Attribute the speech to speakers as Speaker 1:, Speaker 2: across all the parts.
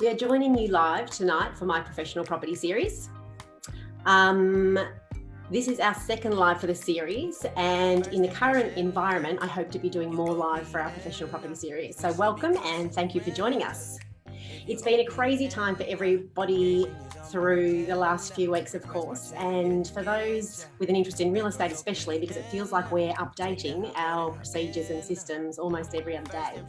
Speaker 1: We are joining you live tonight for my professional property series. This is our second live for the series, and in the current environment, I hope to be doing more live for our professional property series. So welcome and thank you for joining us. It's been a crazy time for everybody through the last few weeks, of course, and for those with an interest in real estate especially, because it feels like we're updating our procedures and systems almost every other day.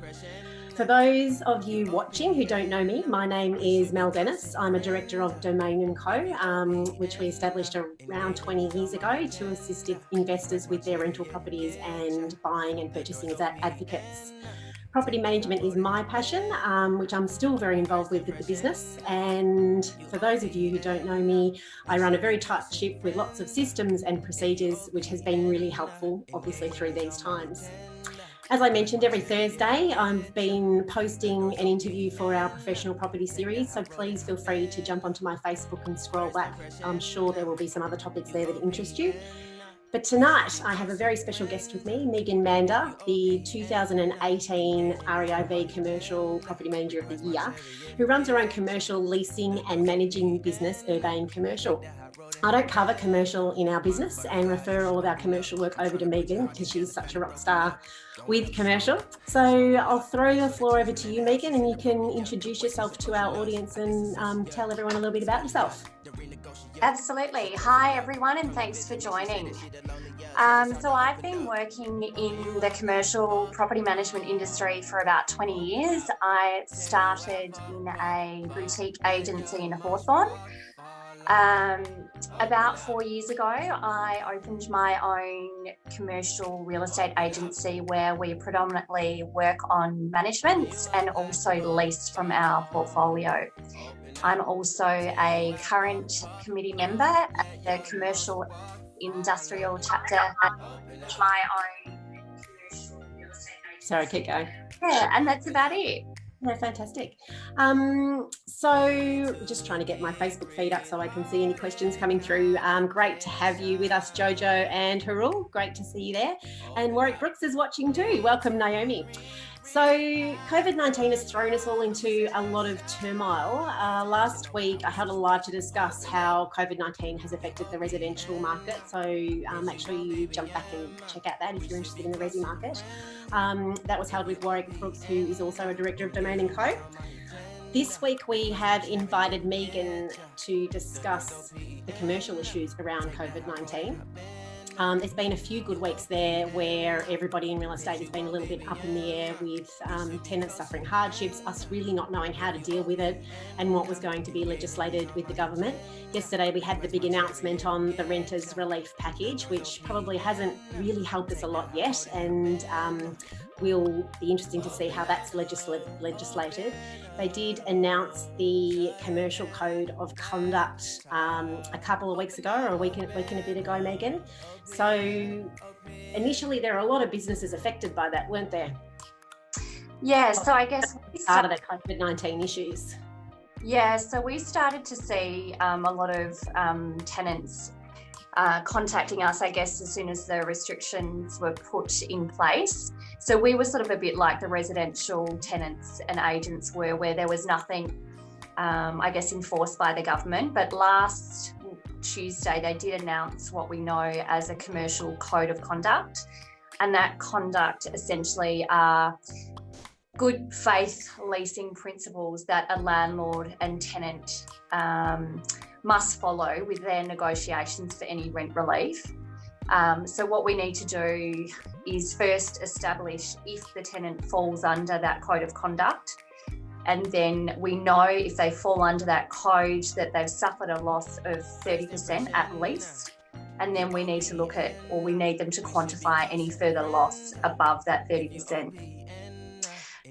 Speaker 1: For those of you watching who don't know me, my name is Mel Dennis. I'm a director of Urbane Co, which we established around 20 years ago to assist investors with their rental properties and buying and purchasing as advocates. Property management is my passion, which I'm still very involved with the business. And for those of you who don't know me, I run a very tight ship with lots of systems and procedures, which has been really helpful, obviously, through these times. As I mentioned, every Thursday, I've been posting an interview for our professional property series, so please feel free to jump onto my Facebook and scroll back. I'm sure there will be some other topics there that interest you. But tonight, I have a very special guest with me, Megan Mander, the 2018 REIV Commercial Property Manager of the Year, who runs her own commercial leasing and managing business, Urbane Commercial. I don't cover commercial in our business and refer all of our commercial work over to Megan because she's such a rock star with commercial. So I'll throw the floor over to you, Megan, and you can introduce yourself to our audience and tell everyone a little bit about yourself.
Speaker 2: Absolutely. Hi, everyone, and thanks for joining. So I've been working in the commercial property management industry for about 20 years. I started in a boutique agency in Hawthorn. About 4 years ago, I opened my own commercial real estate agency where we predominantly work on management and also lease from our portfolio. I'm also a current committee member at the commercial industrial chapter at my own commercial real estate agency.
Speaker 1: Sorry, keep going.
Speaker 2: Yeah, and that's about it.
Speaker 1: Yeah, fantastic. So just trying to get my Facebook feed up so I can see any questions coming through. Great to have you with us, Jojo and Harul. Great to see you there. And Warwick Brooks is watching too. Welcome, Naomi. So COVID-19 has thrown us all into a lot of turmoil. Last week, I held a live to discuss how COVID-19 has affected the residential market. So make sure you jump back and check out that if you're interested in the resi market. That was held with Warwick Brooks, who is also a director of Urbane Co. This week, we have invited Megan to discuss the commercial issues around COVID-19. There's been a few good weeks there where everybody in real estate has been a little bit up in the air with tenants suffering hardships, us really not knowing how to deal with it and what was going to be legislated with the government. Yesterday, we had the big announcement on the renters relief package, which probably hasn't really helped us a lot yet, and will be interesting to see how that's legislated. They did announce the Commercial Code of Conduct a couple of weeks ago, or a week and a bit ago, Megan. So initially there are a lot of businesses affected by that, weren't there?
Speaker 2: Yeah, so I guess
Speaker 1: part of the COVID-19 issues.
Speaker 2: Yeah, so we started to see a lot of tenants contacting us, I guess, as soon as the restrictions were put in place. So we were sort of a bit like the residential tenants and agents were, where there was nothing, I guess, enforced by the government. But last Tuesday, they did announce what we know as a commercial code of conduct. And that conduct essentially are good faith leasing principles that a landlord and tenant must follow with their negotiations for any rent relief. So what we need to do is first establish if the tenant falls under that code of conduct, and then we know if they fall under that code that they've suffered a loss of 30% at least, and then we need to look at, or we need them to quantify any further loss above that 30%.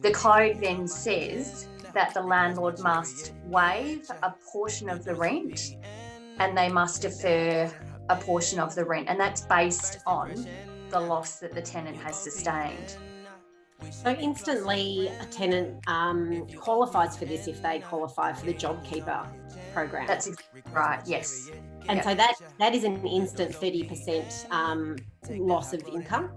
Speaker 2: The code then says that the landlord must waive a portion of the rent and they must defer a portion of the rent, and that's based on the loss that the tenant has sustained.
Speaker 1: So instantly a tenant qualifies for this if they qualify for the JobKeeper program.
Speaker 2: That's exactly right, yes.
Speaker 1: And so that is an instant 30% loss of income?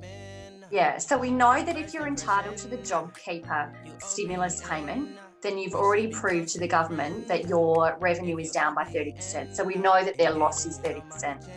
Speaker 2: Yeah, so we know that if you're entitled to the JobKeeper stimulus payment, then you've already proved to the government that your revenue is down by 30%. So we know that their loss is 30%.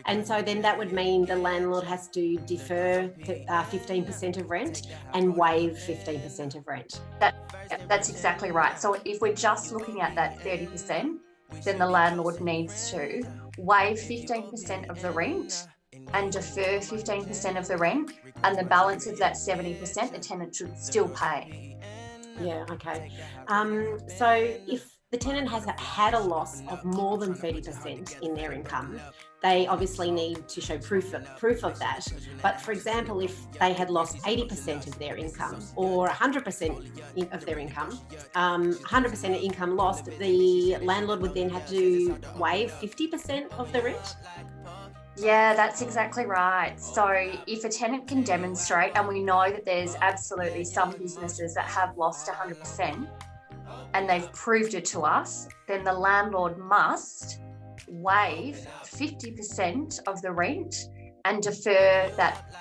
Speaker 1: And so then that would mean the landlord has to defer 15% of rent and waive 15% of rent.
Speaker 2: That's exactly right. So if we're just looking at that 30%, then the landlord needs to waive 15% of the rent and defer 15% of the rent, and the balance of that 70% the tenant should still pay.
Speaker 1: Yeah, okay. So if the tenant has had a loss of more than 30% in their income, they obviously need to show proof of that. But for example, if they had lost 80% of their income or 100% of their income, 100% of income lost, the landlord would then have to waive 50% of the rent?
Speaker 2: Yeah, that's exactly right. So if a tenant can demonstrate, and we know that there's absolutely some businesses that have lost 100% and they've proved it to us, then the landlord must waive 50% of the rent and defer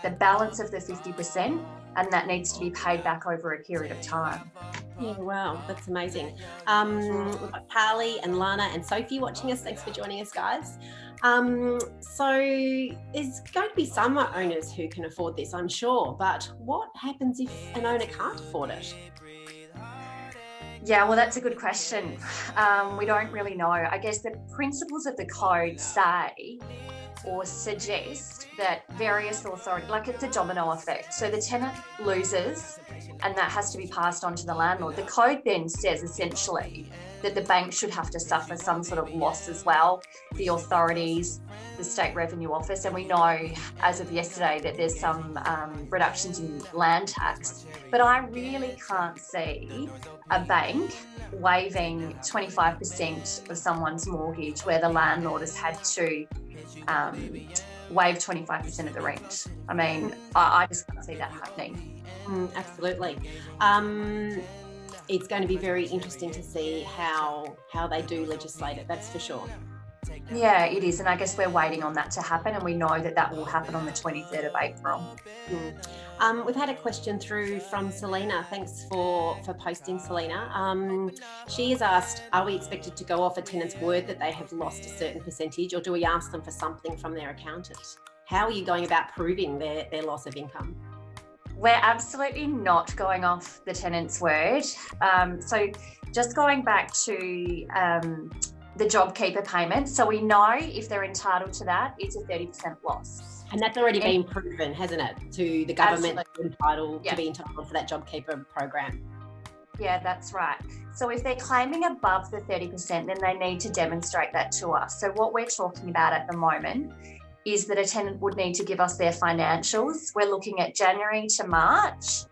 Speaker 2: the balance of the 50%, and that needs to be paid back over a period of time.
Speaker 1: Yeah, wow, that's amazing. We've got Carly and Lana and Sophie watching us. Thanks for joining us, guys. So there's going to be some owners who can afford this, I'm sure, but what happens if an owner can't afford it?
Speaker 2: Yeah, well, that's a good question. We don't really know. I guess the principles of the code say or suggest that various authorities, like it's a domino effect. So the tenant loses and that has to be passed on to the landlord. The code then says essentially that the bank should have to suffer some sort of loss as well, the authorities, the State Revenue Office, and we know as of yesterday that there's some reductions in land tax. But I really can't see a bank waiving 25% of someone's mortgage where the landlord has had to waive 25% of the rent. I mean, I just can't see that happening.
Speaker 1: Absolutely. It's going to be very interesting to see how they do legislate it, that's for sure.
Speaker 2: Yeah, it is. And I guess we're waiting on that to happen, and we know that that will happen on the 23rd of April.
Speaker 1: We've had a question through from Selena. Thanks for posting, Selena. She has asked, are we expected to go off a tenant's word that they have lost a certain percentage, or do we ask them for something from their accountant? How are you going about proving their loss of income?
Speaker 2: We're absolutely not going off the tenant's word. So just going back to the JobKeeper payment. So we know if they're entitled to that, it's a 30% loss.
Speaker 1: And that's already been proven, hasn't it, to the government to be entitled for that JobKeeper program?
Speaker 2: Yeah, that's right. So if they're claiming above the 30%, then they need to demonstrate that to us. So what we're talking about at the moment is that a tenant would need to give us their financials. We're looking at January to March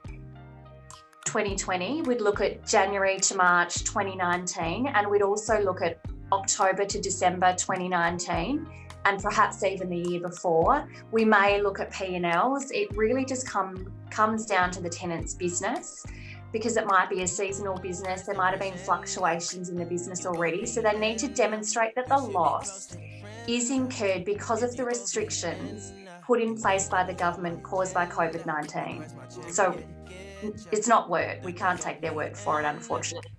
Speaker 2: 2020. We'd look at January to March 2019, and we'd also look at October to December 2019, and perhaps even the year before. We may look at P&Ls. It really just comes down to the tenant's business, because it might be a seasonal business. There might have been fluctuations in the business already. So they need to demonstrate that the loss is incurred because of the restrictions put in place by the government caused by COVID-19. So it's not word. We can't take their word for it, unfortunately.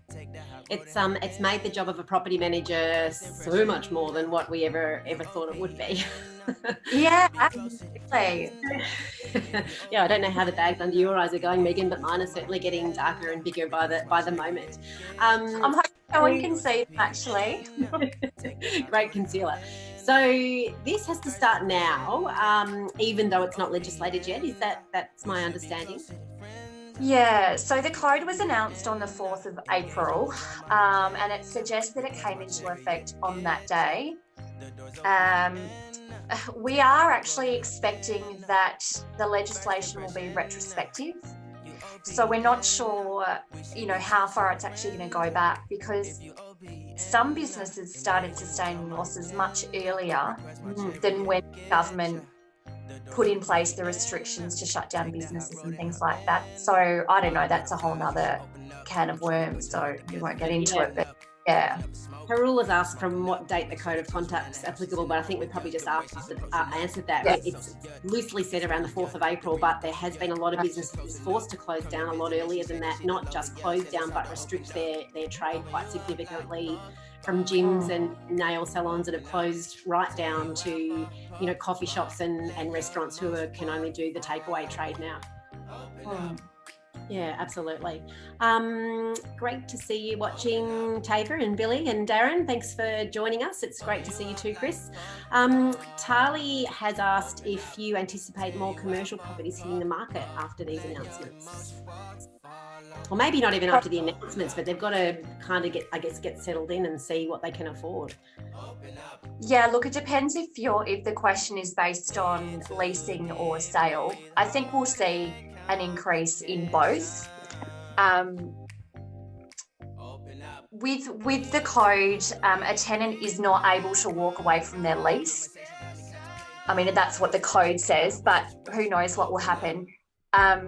Speaker 1: It's made the job of a property manager so much more than what we ever thought it would be.
Speaker 2: Yeah, absolutely.
Speaker 1: Yeah, I don't know how the bags under your eyes are going, Megan, but mine are certainly getting darker and bigger by the moment.
Speaker 2: I'm hoping no one can see them, actually.
Speaker 1: Great concealer. So this has to start now, even though it's not legislated yet. That's my understanding?
Speaker 2: Yeah, so the code was announced on the 4th of April, and it suggests that it came into effect on that day. We are actually expecting that the legislation will be retrospective. So we're not sure, how far it's actually going to go back, because some businesses started sustaining losses much earlier than when the government put in place the restrictions to shut down businesses and things like that. So I don't know, that's a whole nother can of worms, so we won't get into it. But Yeah.
Speaker 1: Harul has asked from what date the code of conduct's applicable, but I think we probably just answered that.
Speaker 2: Yes.
Speaker 1: It's loosely said around the 4th of April, but there has been a lot of businesses forced to close down a lot earlier than that, not just close down, but restrict their trade quite significantly, from gyms and nail salons that have closed right down to, coffee shops and restaurants who can only do the takeaway trade now. Yeah, absolutely. Great to see you watching, Tabor and Billy and Darren. Thanks for joining us. It's great to see you too, Chris. Tali has asked if you anticipate more commercial properties hitting the market after these announcements. Or maybe not even after the announcements, but they've got to kind of get settled in and see what they can afford.
Speaker 2: Yeah, look, it depends if the question is based on leasing or sale. I think we'll see an increase in both. With the code, a tenant is not able to walk away from their lease. I mean, that's what the code says, but who knows what will happen.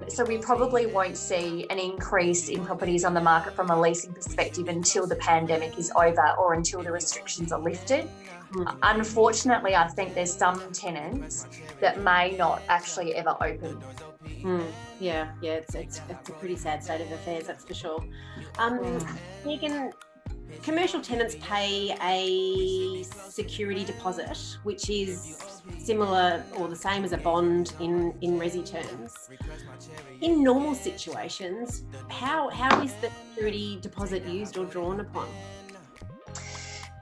Speaker 2: So we probably won't see an increase in properties on the market from a leasing perspective until the pandemic is over or until the restrictions are lifted. Unfortunately, I think there's some tenants that may not actually ever open.
Speaker 1: Yeah, it's a pretty sad state of affairs, that's for sure. Megan, commercial tenants pay a security deposit, which is similar or the same as a bond in resi terms. In normal situations, how is the security deposit used or drawn upon?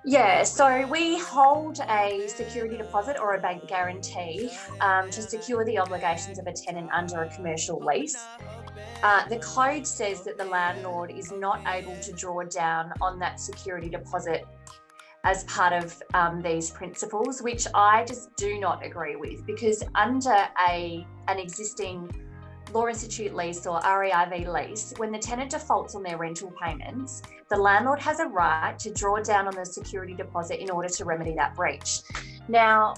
Speaker 2: Yeah, so we hold a security deposit or a bank guarantee to secure the obligations of a tenant under a commercial lease. The code says that the landlord is not able to draw down on that security deposit as part of these principles, which I just do not agree with, because under an existing Law Institute lease or REIV lease, when the tenant defaults on their rental payments, the landlord has a right to draw down on the security deposit in order to remedy that breach. Now,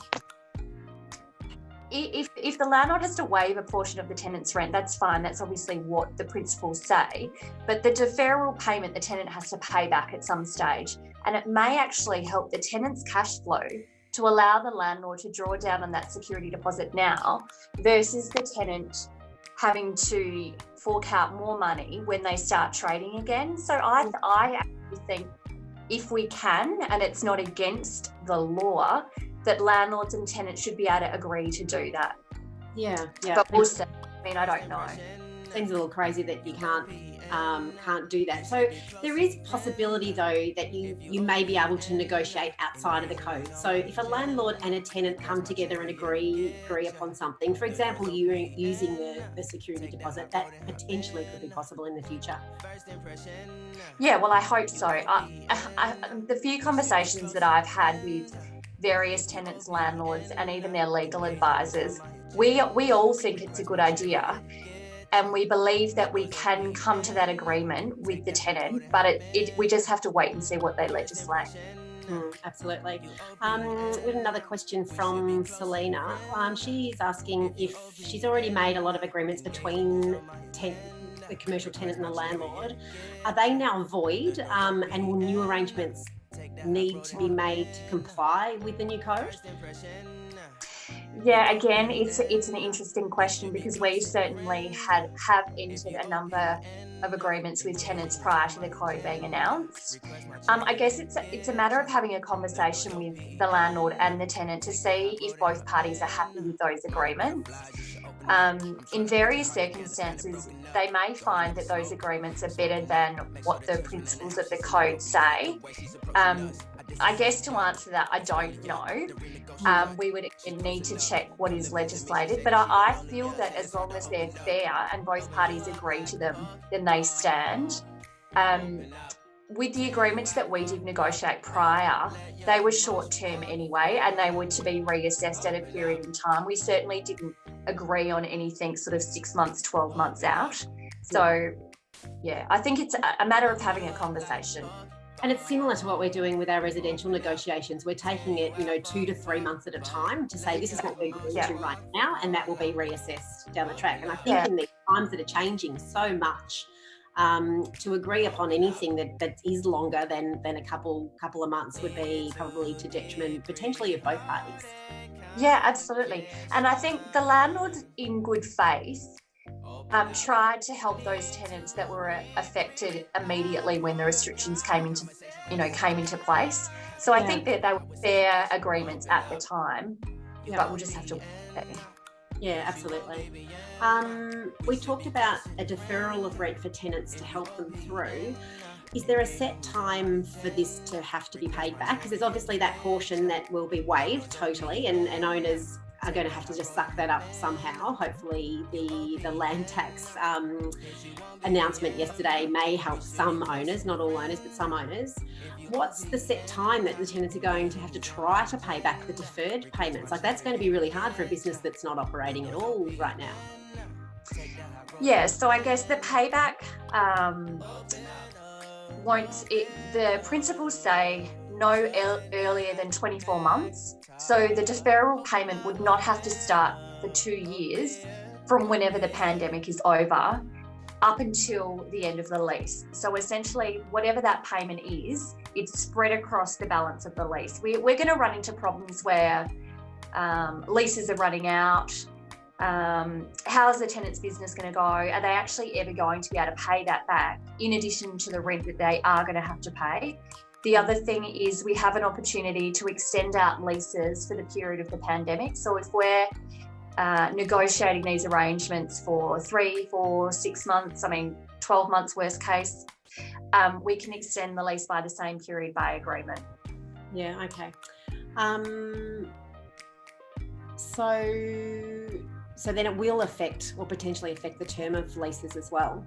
Speaker 2: if the landlord has to waive a portion of the tenant's rent, that's fine. That's obviously what the principles say. But the deferral payment the tenant has to pay back at some stage, and it may actually help the tenant's cash flow to allow the landlord to draw down on that security deposit now versus the tenant having to fork out more money when they start trading again. So I actually think if we can, and it's not against the law, that landlords and tenants should be able to agree to do that.
Speaker 1: Yeah.
Speaker 2: But we'll see. I mean, I don't know.
Speaker 1: Seems a little crazy that you can't do that. So there is possibility though that you may be able to negotiate outside of the code. So if a landlord and a tenant come together and agree upon something, for example, you using the security deposit, that potentially could be possible in the future.
Speaker 2: Yeah, well, I hope so. The few conversations that I've had with various tenants, landlords, and even their legal advisors, we all think it's a good idea. And we believe that we can come to that agreement with the tenant, but we just have to wait and see what they legislate.
Speaker 1: Absolutely. We have another question from Selena. She's asking if she's already made a lot of agreements between the commercial tenant and the landlord. Are they now void, and will new arrangements need to be made to comply with the new code?
Speaker 2: Yeah, again, it's an interesting question because we certainly have entered a number of agreements with tenants prior to the code being announced. I guess it's a matter of having a conversation with the landlord and the tenant to see if both parties are happy with those agreements. In various circumstances, they may find that those agreements are better than what the principles of the code say. I guess to answer that, I don't know. We would need to check what is legislated, but I feel that as long as they're fair and both parties agree to them, then they stand. With the agreements that we did negotiate prior, they were short-term anyway, and they were to be reassessed at a period in time. We certainly didn't agree on anything sort of 6 months, 12 months out. So, yeah, I think it's a matter of having a conversation.
Speaker 1: And it's similar to what we're doing with our residential negotiations. We're taking it, 2 to 3 months at a time to say this is what we're going to right now, and that will be reassessed down the track. And I think in these times that are changing so much, to agree upon anything that is longer than a couple of months would be probably to detriment potentially of both parties.
Speaker 2: Yeah, absolutely. And I think the landlords, in good faith, tried to help those tenants that were affected immediately when the restrictions came into place. So I think that they were fair agreements at the time, but we'll just have to wait.
Speaker 1: Yeah, absolutely. We talked about a deferral of rent for tenants to help them through. Is there a set time for this to have to be paid back? Because there's obviously that portion that will be waived totally, and owners are going to have to just suck that up somehow. Hopefully the land tax announcement yesterday may help some owners, not all owners, but some owners. What's the set time that the tenants are going to have to try to pay back the deferred payments? Like, that's going to be really hard for a business that's not operating at all right now.
Speaker 2: Yeah, so I guess the payback the principles say no earlier than 24 months. So the deferral payment would not have to start for 2 years from whenever the pandemic is over up until the end of the lease. So essentially, whatever that payment is, it's spread across the balance of the lease. We're going to run into problems where leases are running out. How's the tenant's business going to go? Are they actually ever going to be able to pay that back in addition to the rent that they are going to have to pay? The other thing is we have an opportunity to extend out leases for the period of the pandemic. So if we're negotiating these arrangements for 3, 4, 6 months, 12 months worst case, we can extend the lease by the same period by agreement.
Speaker 1: Yeah, okay. So then it will affect or potentially affect the term of leases as well?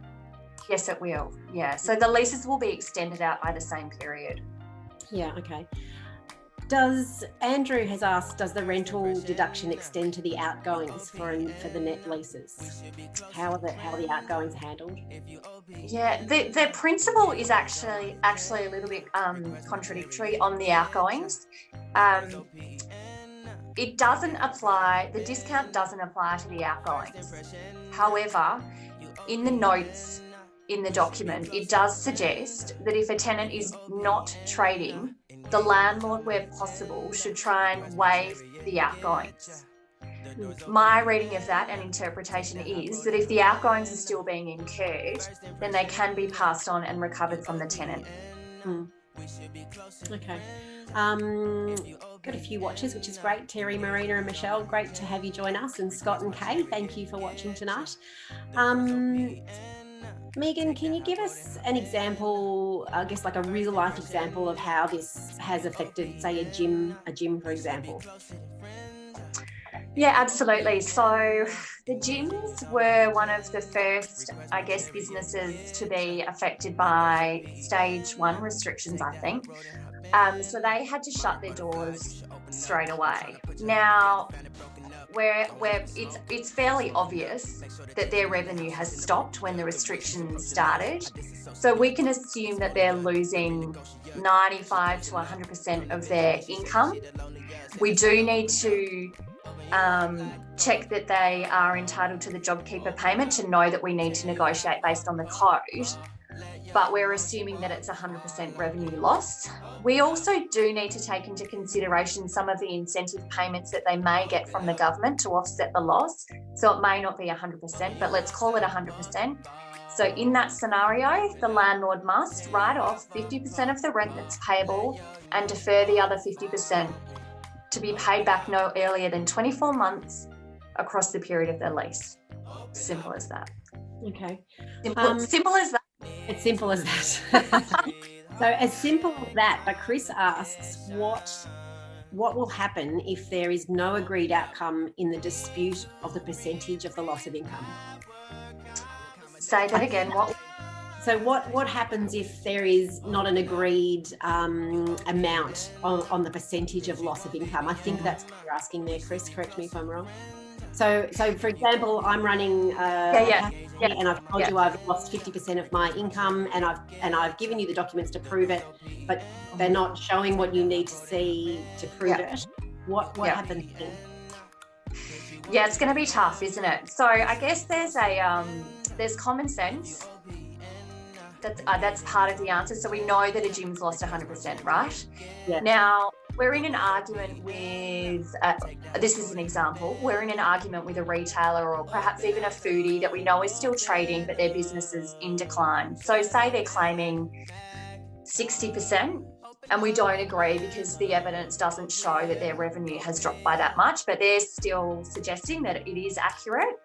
Speaker 2: Yes, it will. Yeah. So the leases will be extended out by the same period.
Speaker 1: Yeah, okay. Andrew has asked, does the rental deduction extend to the outgoings for the net leases? How are the outgoings handled?
Speaker 2: Yeah, the principle is actually a little bit contradictory on the outgoings. It doesn't apply, the discount doesn't apply to the outgoings. However, in the notes in the document, it does suggest that if a tenant is not trading, the landlord, where possible, should try and waive the outgoings. My reading of that and interpretation is that if the outgoings are still being incurred, then they can be passed on and recovered from the tenant.
Speaker 1: Okay. Got a few watchers, which is great. Terry, Marina and Michelle, great to have you join us. And Scott and Kay, thank you for watching tonight. Megan, can you give us an example, I guess like a real life example of how this has affected, say, a gym, for example?
Speaker 2: Yeah, absolutely. So the gyms were one of the first, I guess, businesses to be affected by stage 1 restrictions, I think. So they had to shut their doors straight away. Now, it's fairly obvious that their revenue has stopped when the restrictions started. So we can assume that they're losing 95 to 100% of their income. We do need to check that they are entitled to the JobKeeper payment to know that we need to negotiate based on the code. But we're assuming that it's 100% revenue loss. We also do need to take into consideration some of the incentive payments that they may get from the government to offset the loss. So it may not be 100%, but let's call it 100%. So in that scenario, the landlord must write off 50% of the rent that's payable and defer the other 50% to be paid back no earlier than 24 months across the period of their lease. Simple as that.
Speaker 1: Okay.
Speaker 2: Simple as that.
Speaker 1: It's simple as that. So as simple as that, but Chris asks, what will happen if there is no agreed outcome in the dispute of the percentage of the loss of income?
Speaker 2: Say that again.
Speaker 1: So what happens if there is not an agreed amount on the percentage of loss of income? I think that's what you're asking there, Chris. Correct me if I'm wrong. So for example, I'm running and I've told you I've lost 50% of my income, and I've given you the documents to prove it, but they're not showing what you need to see to prove it. What happens then?
Speaker 2: Yeah, it's going to be tough, isn't it? So I guess there's common sense That's part of the answer. So we know that a gym's lost 100%, right?
Speaker 1: Yeah.
Speaker 2: Now, we're in an argument with, this is an example, we're in an argument with a retailer or perhaps even a foodie that we know is still trading, but their business is in decline. So say they're claiming 60%, and we don't agree because the evidence doesn't show that their revenue has dropped by that much, but they're still suggesting that it is accurate.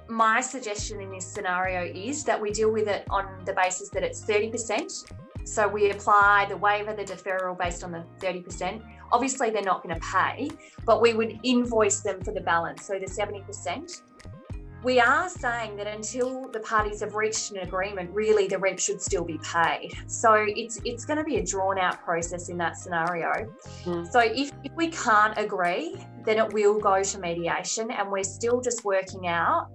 Speaker 2: My suggestion in this scenario is that we deal with it on the basis that it's 30%. So we apply the waiver, the deferral based on the 30%. Obviously, they're not going to pay, but we would invoice them for the balance, so the 70%. We are saying that until the parties have reached an agreement, really the rent should still be paid. So it's going to be a drawn out process in that scenario. So if we can't agree, then it will go to mediation, and we're still just working out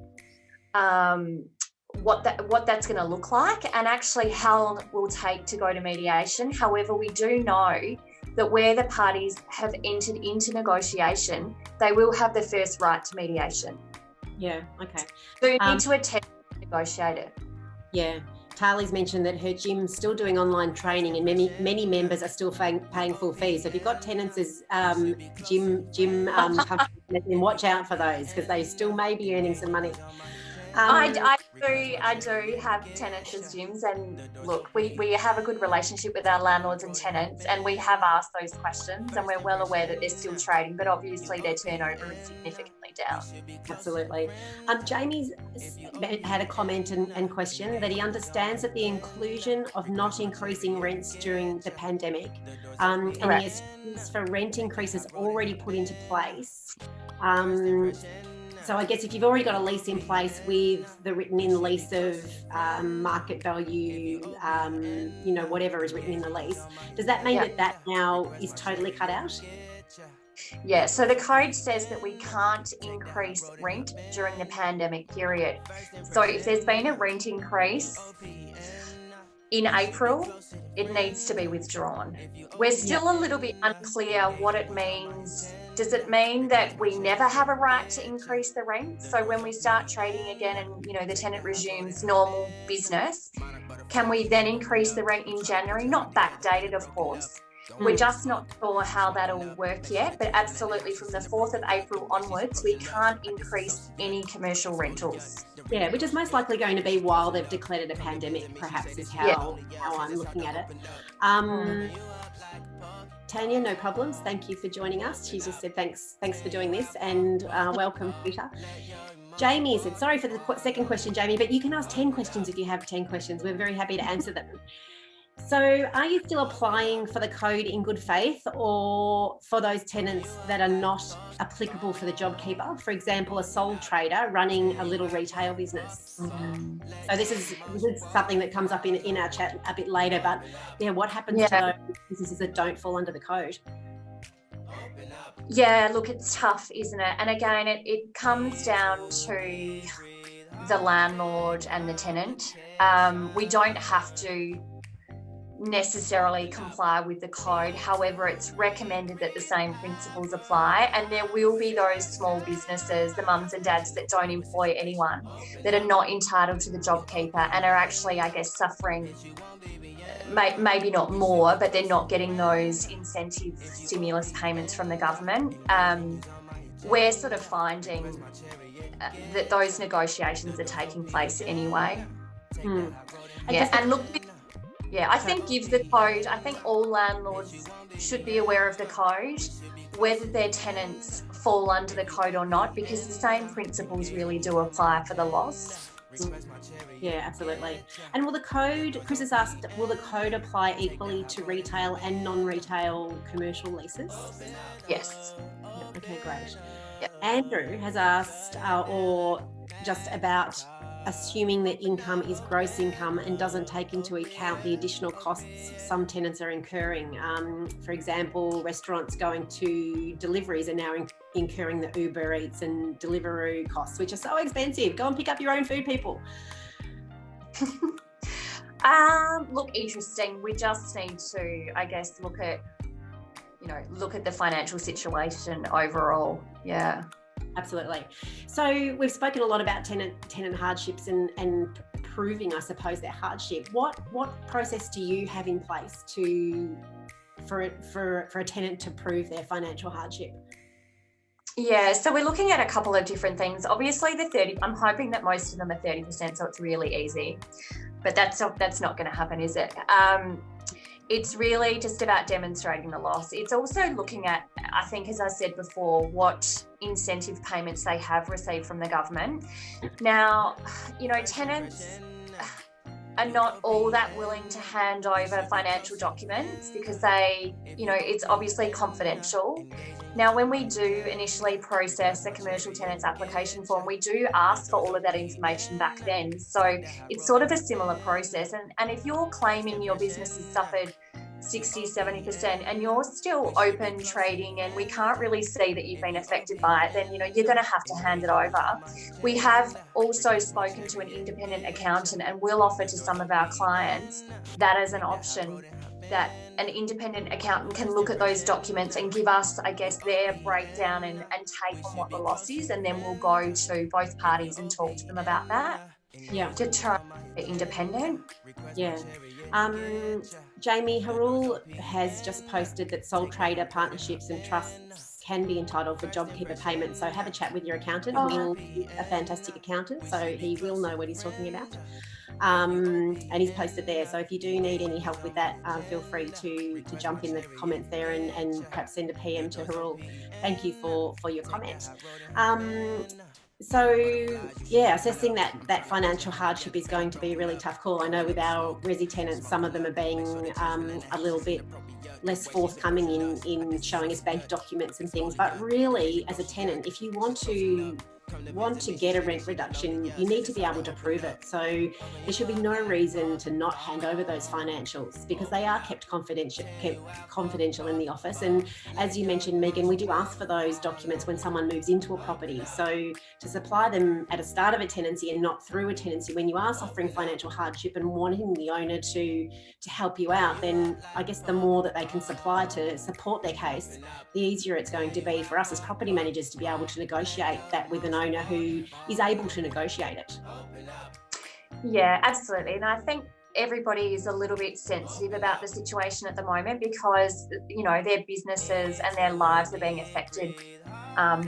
Speaker 2: what that's going to look like and actually how long it will take to go to mediation. However, we do know that where the parties have entered into negotiation, they will have the first right to mediation.
Speaker 1: Yeah, okay.
Speaker 2: So you need to attempt to negotiate it.
Speaker 1: Yeah. Tali's mentioned that her gym's still doing online training and many members are still paying full fees. So if you've got tenants as gym companies, then watch out for those because they still may be earning some money.
Speaker 2: I do have tenants as gyms, and look, we have a good relationship with our landlords and tenants, and we have asked those questions, and we're well aware that they're still trading, but obviously their turnover is significantly down.
Speaker 1: Absolutely. Jamie's had a comment and question that he understands that the inclusion of not increasing rents during the pandemic, and he assumes for rent increases already put into place. So I guess if you've already got a lease in place with the written in lease of market value, whatever is written in the lease, does that mean that now is totally cut out?
Speaker 2: Yeah, so the code says that we can't increase rent during the pandemic period. So if there's been a rent increase in April, it needs to be withdrawn. We're still a little bit unclear what it means. Does it mean that we never have a right to increase the rent? So when we start trading again and, the tenant resumes normal business, can we then increase the rent in January? Not backdated, of course. We're just not sure how that'll work yet, but absolutely from the 4th of April onwards, we can't increase any commercial rentals.
Speaker 1: Yeah, which is most likely going to be while they've declared it a pandemic, perhaps, is how I'm looking at it. Tanya, no problems. Thank you for joining us. She just said thanks for doing this, and welcome, Peter. Jamie said, sorry for the second question, Jamie, but you can ask 10 questions if you have 10 questions. We're very happy to answer them. So are you still applying for the code in good faith, or for those tenants that are not applicable for the JobKeeper? For example, a sole trader running a little retail business. So this is something that comes up in our chat a bit later, but what happens to those businesses that don't fall under the code?
Speaker 2: Yeah, look, it's tough, isn't it? And again, it comes down to the landlord and the tenant. We don't have to necessarily comply with the code. However, it's recommended that the same principles apply, and there will be those small businesses, the mums and dads that don't employ anyone, that are not entitled to the JobKeeper and are actually, I guess, suffering, maybe not more, but they're not getting those incentive stimulus payments from the government. We're sort of finding that those negotiations are taking place anyway. And look, I think give the code. I think all landlords should be aware of the code, whether their tenants fall under the code or not, because the same principles really do apply for the loss.
Speaker 1: Yeah, absolutely. And Chris has asked, will the code apply equally to retail and non-retail commercial leases?
Speaker 2: Yes.
Speaker 1: Yep, okay, great.
Speaker 2: Yep.
Speaker 1: Andrew has asked, or just about assuming that income is gross income and doesn't take into account the additional costs some tenants are incurring. For example, restaurants going to deliveries are now incurring the Uber Eats and Deliveroo costs, which are so expensive. Go and pick up your own food, people.
Speaker 2: Look, interesting. We just need to, I guess, look at the financial situation overall. Yeah.
Speaker 1: Absolutely. So we've spoken a lot about tenant hardships and proving, I suppose, their hardship, what process do you have in place for a tenant to prove their financial hardship?
Speaker 2: Yeah, so we're looking at a couple of different things. Obviously, the 30, I'm hoping that most of them are 30%, so it's really easy. But that's not going to happen, is it? It's really just about demonstrating the loss. It's also looking at, I think, as I said before, what incentive payments they have received from the government. Now, tenants are not all that willing to hand over financial documents because it's obviously confidential. Now, when we do initially process a commercial tenants application form, we do ask for all of that information back then. So it's sort of a similar process. And if you're claiming your business has suffered 60, 70% and you're still open trading and we can't really see that you've been affected by it, then, you're going to have to hand it over. We have also spoken to an independent accountant and will offer to some of our clients that as an option, that an independent accountant can look at those documents and give us, I guess, their breakdown and take on what the loss is, and then we'll go to both parties and talk to them about that.
Speaker 1: Yeah.
Speaker 2: To try and be independent.
Speaker 1: Yeah. Jamie, Harul has just posted that sole trader partnerships and trusts can be entitled for JobKeeper payments. So have a chat with your accountant. Harul is a fantastic accountant, so he will know what he's talking about. And he's posted there. So if you do need any help with that, feel free to jump in the comments there and perhaps send a PM to Harul. Thank you for your comment. So yeah, assessing that financial hardship is going to be a really tough call. I know with our resi tenants, some of them are being a little bit less forthcoming in showing us bank documents and things. But really, as a tenant, if you want to get a rent reduction, you need to be able to prove it. So there should be no reason to not hand over those financials because they are kept confidential in the office. And as you mentioned, Megan, we do ask for those documents when someone moves into a property. So to supply them at the start of a tenancy and not through a tenancy, when you are suffering financial hardship and wanting the owner to help you out, then I guess the more that they can supply to support their case, the easier it's going to be for us as property managers to be able to negotiate that with an owner who is able to negotiate it.
Speaker 2: Yeah, absolutely. And I think everybody is a little bit sensitive about the situation at the moment because, their businesses and their lives are being affected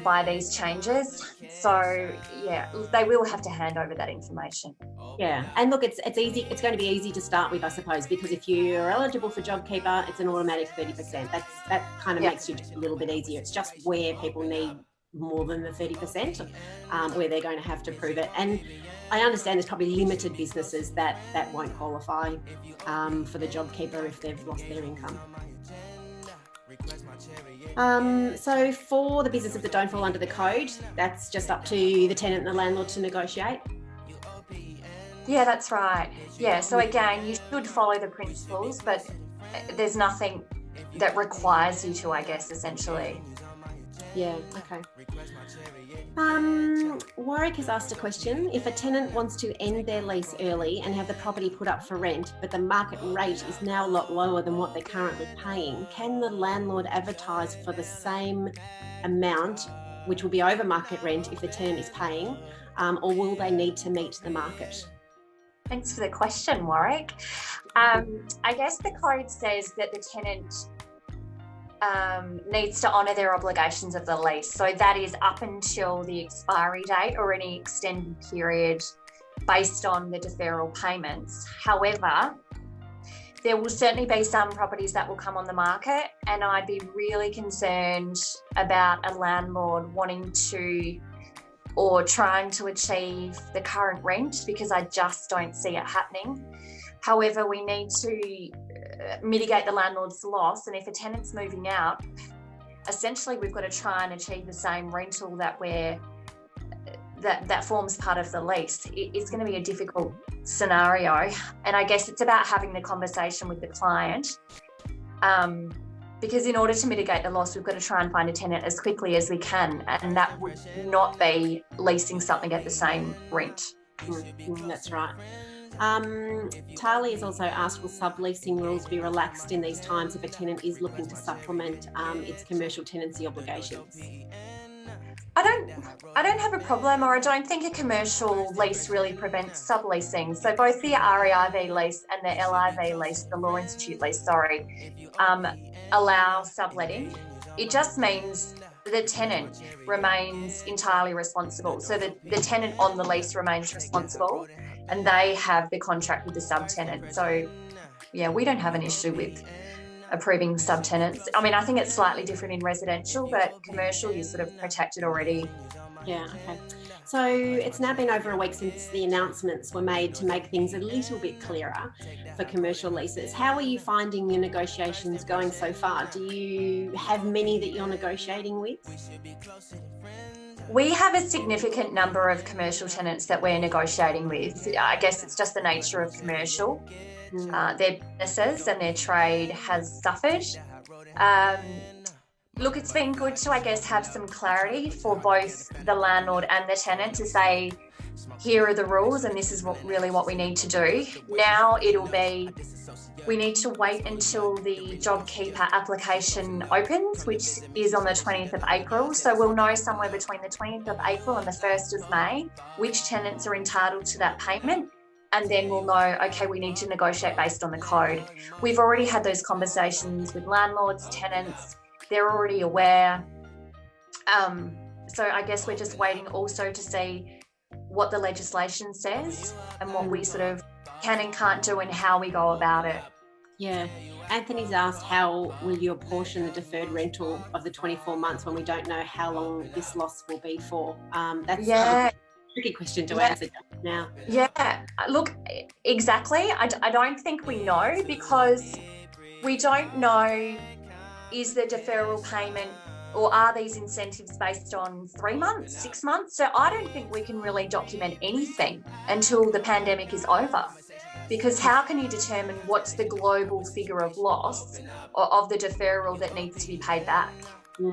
Speaker 2: by these changes. So, yeah, they will have to hand over that information.
Speaker 1: Yeah, and look, it's easy. It's going to be easy to start with, I suppose, because if you're eligible for JobKeeper, it's an automatic 30%. That kind of makes you just a little bit easier. It's just where people need more than the 30%, where they're going to have to prove it. And I understand there's probably limited businesses that won't qualify for the JobKeeper if they've lost their income. So for the businesses that don't fall under the code, that's just up to the tenant and the landlord to negotiate.
Speaker 2: Yeah, that's right. Yeah, so again, you should follow the principles, but there's nothing that requires you to, I guess, essentially.
Speaker 1: Yeah, okay. Warwick has asked a question. If a tenant wants to end their lease early and have the property put up for rent, but the market rate is now a lot lower than what they're currently paying, can the landlord advertise for the same amount, which will be over market rent if the tenant is paying, or will they need to meet the market?
Speaker 2: Thanks for the question, Warwick. I guess the code says that the tenant needs to honour their obligations of the lease. So that is up until the expiry date or any extended period based on the deferral payments. However, there will certainly be some properties that will come on the market, and I'd be really concerned about a landlord wanting to or trying to achieve the current rent because I just don't see it happening. However, we need to mitigate the landlord's loss, and if a tenant's moving out, essentially we've got to try and achieve the same rental that forms part of the lease. It's going to be a difficult scenario, and I guess it's about having the conversation with the client, because in order to mitigate the loss, we've got to try and find a tenant as quickly as we can, and that would not be leasing something at the same rent.
Speaker 1: That's right. Tali has also asked, will subleasing rules be relaxed in these times if a tenant is looking to supplement its commercial tenancy obligations?
Speaker 2: I don't have a problem, or I don't think a commercial lease really prevents subleasing. So both the REIV lease and the LIV lease, the Law Institute lease, allow subletting. It just means the tenant remains entirely responsible. So the tenant on the lease remains responsible, and they have the contract with the subtenant. So yeah, we don't have an issue with approving subtenants. I mean, I think it's slightly different in residential, but commercial, you're sort of protected already.
Speaker 1: Yeah, okay. So it's now been over a week since the announcements were made to make things a little bit clearer for commercial leases. How are you finding your negotiations going so far? Do you have many that you're negotiating with?
Speaker 2: We have a significant number of commercial tenants that we're negotiating with. I guess it's just the nature of commercial. Their businesses and their trade has suffered. Look, it's been good to, I guess, have some clarity for both the landlord and the tenant to say, here are the rules and this is what we need to do. Now it'll be, we need to wait until the JobKeeper application opens, which is on the 20th of April. So we'll know somewhere between the 20th of April and the 1st of May which tenants are entitled to that payment. And then we'll know, okay, we need to negotiate based on the code. We've already had those conversations with landlords, tenants. They're already aware. So I guess we're just waiting also to see what the legislation says and what we sort of can and can't do and how we go about it.
Speaker 1: Yeah. Anthony's asked, how will you apportion the deferred rental of the 24 months when we don't know how long this loss will be for? That's a tricky question to answer now. Yeah,
Speaker 2: look, exactly. I don't think we know, because we don't know, is the deferral payment or are these incentives based on 3 months, 6 months? So I don't think we can really document anything until the pandemic is over, because how can you determine what's the global figure of loss of the deferral that needs to be paid back?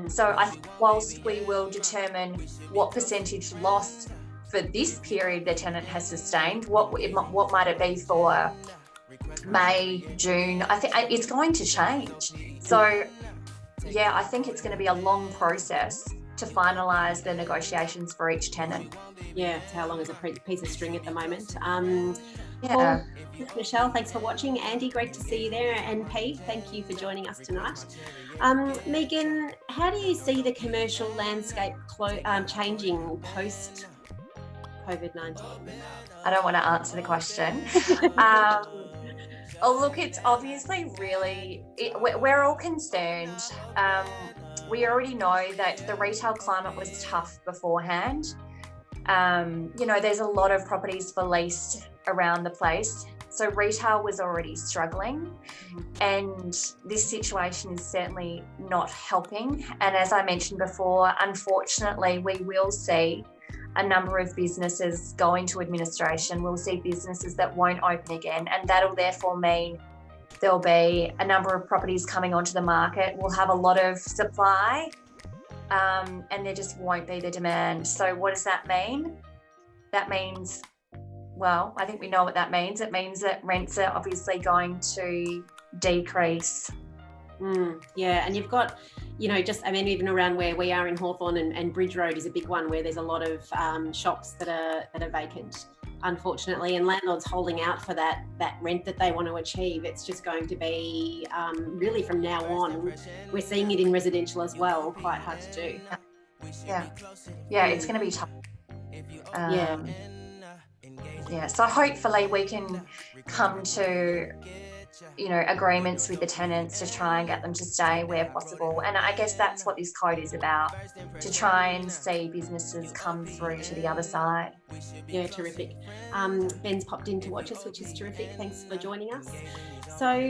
Speaker 2: So I think whilst we will determine what percentage loss for this period the tenant has sustained, what might it be for May, June? I think it's going to change. So yeah, I think it's going to be a long process to finalise the negotiations for each tenant.
Speaker 1: Yeah, it's how long is a piece of string at the moment. Paul, Michelle, thanks for watching. Andy, great to see you there. And P, thank you for joining us tonight. Megan, how do you see the commercial landscape changing post COVID-19?
Speaker 2: I don't want to answer the question. Oh, look, it's obviously we're all concerned. We already know that the retail climate was tough beforehand. There's a lot of properties for lease around the place. So retail was already struggling, and this situation is certainly not helping. And as I mentioned before, unfortunately, we will see a number of businesses go into administration. We'll see businesses that won't open again, and that'll therefore mean there'll be a number of properties coming onto the market. We'll have a lot of supply, and there just won't be the demand. So what does that mean? That means, well, I think we know what that means. It means that rents are obviously going to decrease.
Speaker 1: Yeah, and you've got, even around where we are in Hawthorn and Bridge Road is a big one where there's a lot of shops that are vacant, unfortunately, and landlords holding out for that rent that they want to achieve. It's just going to be really from now on. We're seeing it in residential as well, quite hard to do.
Speaker 2: Yeah, it's going to be tough. So hopefully we can come to agreements with the tenants to try and get them to stay where possible. And I guess that's what this code is about, to try and see businesses come through to the other side.
Speaker 1: Yeah, terrific. Ben's popped in to watch us, which is terrific. Thanks for joining us. So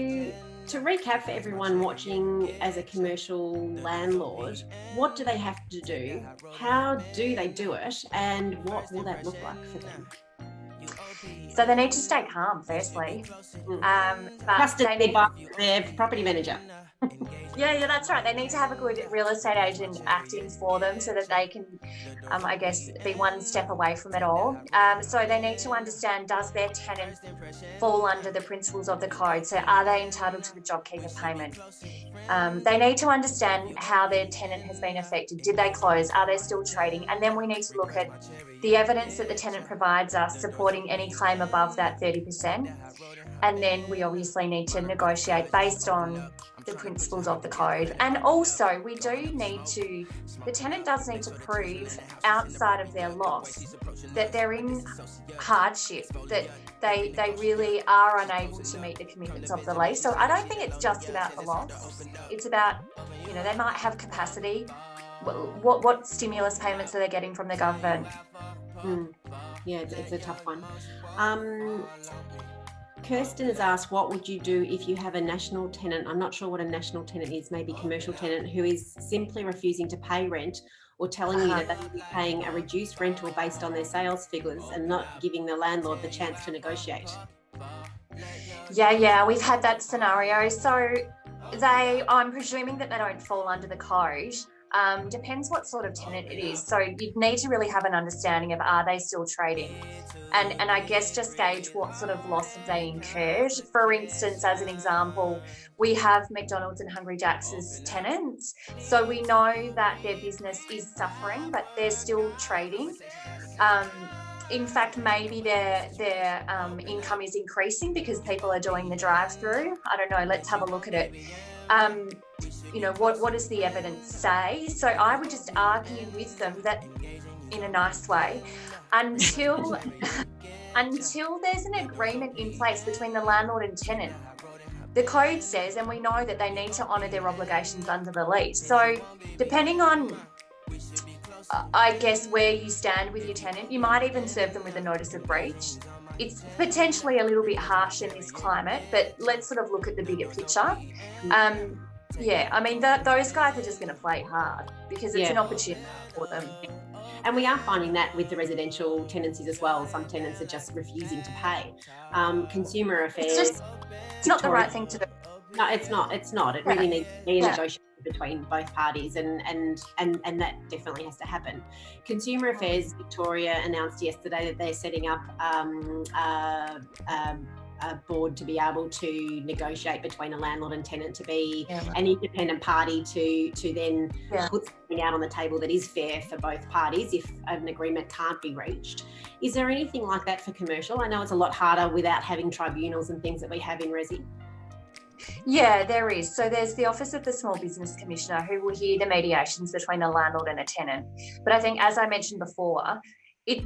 Speaker 1: to recap for everyone watching, as a commercial landlord, what do they have to do? How do they do it? And what will that look like for them?
Speaker 2: So they need to stay calm, firstly. But
Speaker 1: Trusted
Speaker 2: they need,
Speaker 1: by their property manager.
Speaker 2: yeah, that's right. They need to have a good real estate agent acting for them so that they can, I guess, be one step away from it all. So they need to understand, does their tenant fall under the principles of the code? So are they entitled to the JobKeeper payment? They need to understand how their tenant has been affected. Did they close? Are they still trading? And then we need to look at the evidence that the tenant provides us supporting any claim above that 30%. And then we obviously need to negotiate based on the principles of the code. And also we do need to, the tenant does need to prove outside of their loss that they're in hardship, that they really are unable to meet the commitments of the lease. So I don't think it's just about the loss. It's about, you know, they might have capacity. What stimulus payments are they getting from the government?
Speaker 1: Yeah, it's a tough one. Kirsten has asked, what would you do if you have a national tenant? I'm not sure what a national tenant is, maybe commercial tenant, who is simply refusing to pay rent or telling you that they will be paying a reduced rental based on their sales figures and not giving the landlord the chance to negotiate.
Speaker 2: Yeah, we've had that scenario. So I'm presuming that they don't fall under the code. Depends what sort of tenant it is. So you need to really have an understanding of, are they still trading? And I guess just gauge what sort of loss have they incurred. For instance, as an example, we have McDonald's and Hungry Jack's as tenants. So we know that their business is suffering, but they're still trading. In fact, maybe their income is increasing because people are doing the drive-through. I don't know. Let's have a look at it. You know, what does the evidence say? So I would just argue with them that, in a nice way, until there's an agreement in place between the landlord and tenant. The code says, and we know that they need to honour their obligations under the lease. So depending on, I guess, where you stand with your tenant, you might even serve them with a notice of breach. It's potentially a little bit harsh in this climate, but let's sort of look at the bigger picture. Yeah, I mean, those guys are just going to play hard because it's an opportunity for them.
Speaker 1: And we are finding that with the residential tenancies as well. Some tenants are just refusing to pay. Consumer Affairs.
Speaker 2: It's not the right thing to do.
Speaker 1: No, it's not. It really needs to be a negotiation between both parties, and that definitely has to happen. Consumer Affairs Victoria announced yesterday that they're setting up a board to be able to negotiate between a landlord and tenant, to be an independent party to then put something out on the table that is fair for both parties if an agreement can't be reached. Is there anything like that for commercial? I know it's a lot harder without having tribunals and things that we have in Resi.
Speaker 2: Yeah, there is. So there's the Office of the Small Business Commissioner who will hear the mediations between a landlord and a tenant. But I think, as I mentioned before,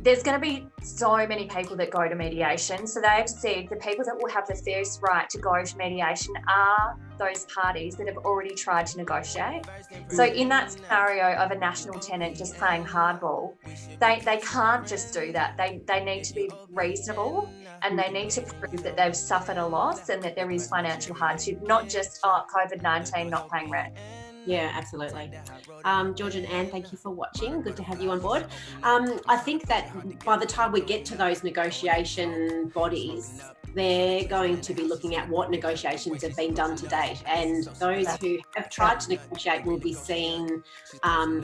Speaker 2: there's going to be so many people that go to mediation. So they've said the people that will have the first right to go to mediation are those parties that have already tried to negotiate. So in that scenario of a national tenant just playing hardball, they can't just do that. They need to be reasonable, and they need to prove that they've suffered a loss and that there is financial hardship, not just COVID-19 not paying rent.
Speaker 1: Yeah, absolutely. George and Anne, thank you for watching. Good to have you on board. I think that by the time we get to those negotiation bodies, they're going to be looking at what negotiations have been done to date, and those who have tried to negotiate will be seen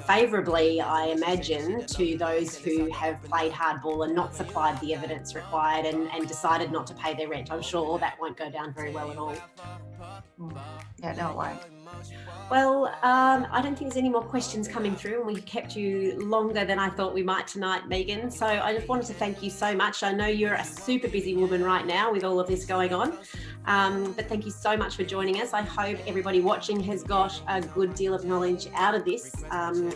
Speaker 1: favourably, I imagine, to those who have played hardball and not supplied the evidence required and decided not to pay their rent. I'm sure that won't go down very well at all.
Speaker 2: Yeah, no, it won't.
Speaker 1: Well, I don't think there's any more questions coming through, and we kept you longer than I thought we might tonight, Megan. So I just wanted to thank you so much. I know you're a super busy woman right now with all of this going on, but thank you so much for joining us. I hope everybody watching has got a good deal of knowledge out of this,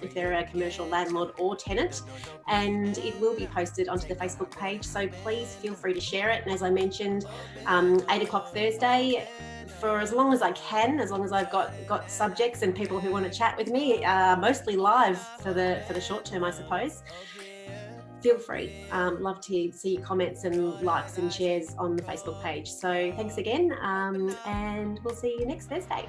Speaker 1: if they're a commercial landlord or tenant, and it will be posted onto the Facebook page. So please feel free to share it. And as I mentioned, 8 o'clock Thursday, for as long as I can, as long as I've got subjects and people who want to chat with me, mostly live for the short term, I suppose. feel free. Love to see your comments and likes and shares on the Facebook page. So thanks again, and we'll see you next Thursday.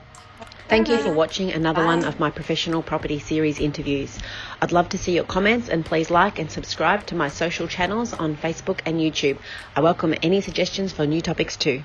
Speaker 3: Thank you for watching another
Speaker 1: Bye.
Speaker 3: one of my professional property series interviews. I'd love to see your comments, and please like and subscribe to my social channels on Facebook and YouTube. I welcome any suggestions for new topics too.